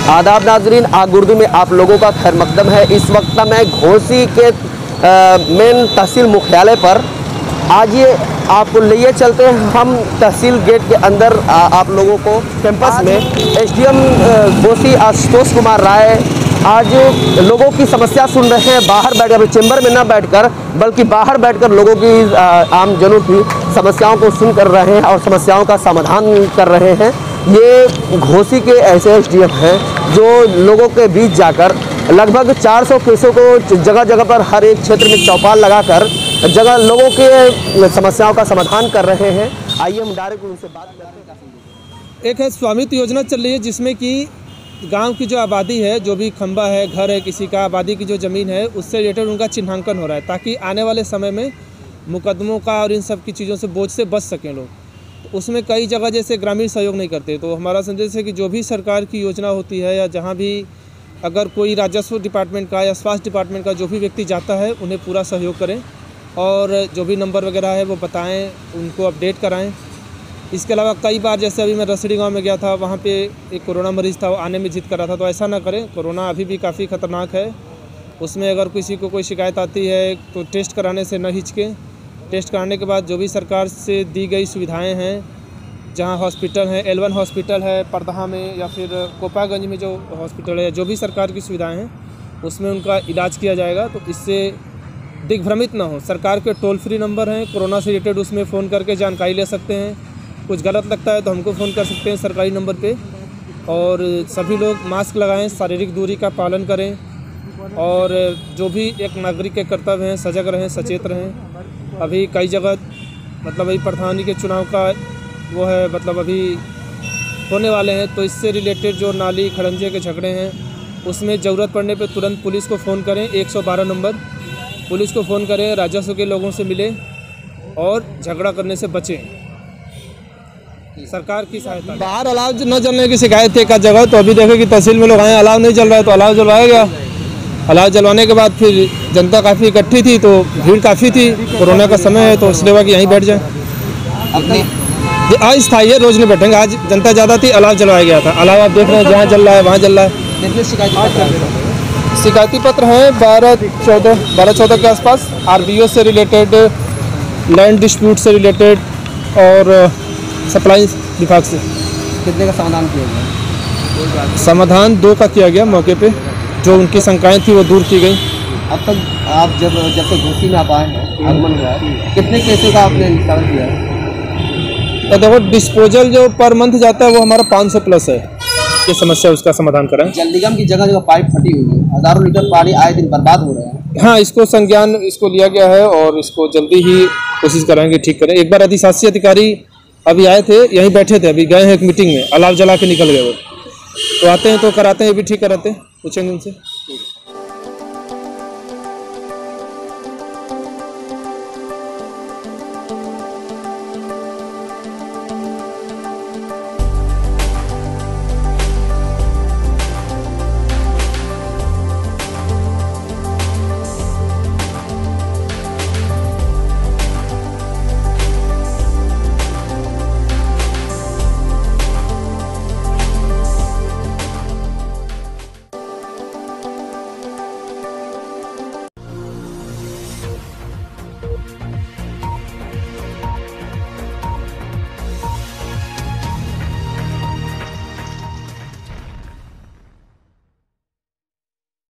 आदाब नाजरीन, आग उर्दू में आप लोगों का खैर मकदम है। इस वक्त मैं घोसी के मेन तहसील मुख्यालय पर, आज ये आपको लिए चलते हैं हम तहसील गेट के अंदर। आप लोगों को कैंपस में एसडीएम घोसी आशुतोष कुमार राय आज लोगों की समस्या सुन रहे हैं। बाहर बैठकर, चैम्बर में ना बैठकर बल्कि बाहर बैठकर लोगों की, आम जनों की समस्याओं को सुन कर रहे हैं और समस्याओं का समाधान कर रहे हैं। ये घोसी के ऐसे एसडीएम हैं जो लोगों के बीच जाकर लगभग 400 केसों को जगह जगह पर हर एक क्षेत्र में चौपाल लगाकर जगह लोगों के समस्याओं का समाधान कर रहे हैं। आइए हम डायरेक्ट उनसे बात करते हैं। एक है स्वामित्व योजना चल रही है जिसमें कि गांव की जो आबादी है, जो भी खंबा है, घर है, किसी का आबादी की जो ज़मीन है, उससे रिलेटेड उनका चिन्हांकन हो रहा है ताकि आने वाले समय में मुकदमों का और इन सब की चीज़ों से बोझ से बच सकें लोग। तो उसमें कई जगह जैसे ग्रामीण सहयोग नहीं करते, तो हमारा संदेश है कि जो भी सरकार की योजना होती है या जहाँ भी अगर कोई राजस्व डिपार्टमेंट का या स्वास्थ्य डिपार्टमेंट का जो भी व्यक्ति जाता है उन्हें पूरा सहयोग करें और जो भी नंबर वगैरह है वो बताएं, उनको अपडेट कराएं। इसके अलावा कई बार जैसे अभी मैं रसड़ी गांव में गया था, वहाँ पे एक कोरोना मरीज़ था, वो आने में जिद कर रहा था, तो ऐसा ना करें। कोरोना अभी भी काफ़ी ख़तरनाक है, उसमें अगर किसी को कोई शिकायत आती है तो टेस्ट कराने से न हिचकें। टेस्ट कराने के बाद जो भी सरकार से दी गई सुविधाएँ हैं, जहाँ हॉस्पिटल है, L1 हॉस्पिटल है परदहा में या फिर कोपागंज में जो हॉस्पिटल है, जो भी सरकार की सुविधाएँ हैं उसमें उनका इलाज किया जाएगा। तो इससे दिग्भ्रमित ना हो। सरकार के टोल फ्री नंबर हैं कोरोना से रिलेटेड, उसमें फ़ोन करके जानकारी ले सकते हैं। कुछ गलत लगता है तो हमको फ़ोन कर सकते हैं सरकारी नंबर पे। और सभी लोग मास्क लगाएं, शारीरिक दूरी का पालन करें और जो भी एक नागरिक के कर्तव्य हैं, सजग रहें, सचेत रहें। अभी कई जगह मतलब अभी प्रधानी के चुनाव का वो है, मतलब अभी होने वाले हैं, तो इससे रिलेटेड जो नाली खड़ंजे के झगड़े हैं उसमें ज़रूरत पड़ने पे तुरंत पुलिस को फ़ोन करें। 112 नंबर पुलिस को फ़ोन करें, राजस्व के लोगों से मिलें और झगड़ा करने से बचें। सरकार की सहायता। बाहर अलाव न जलने की शिकायत थी एक जगह, तो अभी देखे कि तहसील में लोग आए, अलाव नहीं जल रहा है तो अलाव जलवाया गया। अलाव जलवाने के बाद फिर जनता काफ़ी इकट्ठी थी, तो भीड़ काफ़ी थी, कोरोना का समय है तो इसलिए हुआ कि यहीं बैठ जाए। अस्थायी है, रोज़ नहीं बैठेंगे। आज जनता ज़्यादा थी, अलाव जलवाया गया था। अलाव आप देख रहे हैं, जहाँ जल रहा है वहाँ जल रहा है। शिकायती पत्र हैं 12-14 के आसपास, RBO से रिलेटेड, लैंड डिस्प्यूट से रिलेटेड और सप्लाई विभाग से। कितने का समाधान किया गया? समाधान 2 का किया गया मौके पे, जो उनकी शंकाएं थी वो दूर की गई। अब तक आप जब से घोसी में आप आए हैं, आगमन हुआ है, कितने केसों का आपने निस्तारण किया है? तो देखो, डिस्पोजल जो पर मंथ जाता है वो हमारा 500 प्लस है। ये समस्या उसका समाधान कराएं। जलनिगम की जगह पाइप फटी हुई है, हज़ारों लीटर पानी आए दिन बर्बाद हो रहे हैं। हाँ, इसको संज्ञान इसको लिया गया है और इसको जल्दी ही कोशिश कराएंगे ठीक करें। एक बार अधिशासी अधिकारी अभी आए थे, यहीं बैठे थे, अभी गए हैं एक मीटिंग में, अलाव जला के निकल गए वो। तो आते हैं तो कराते हैं, ये भी ठीक कराते हैं, पूछेंगे उनसे।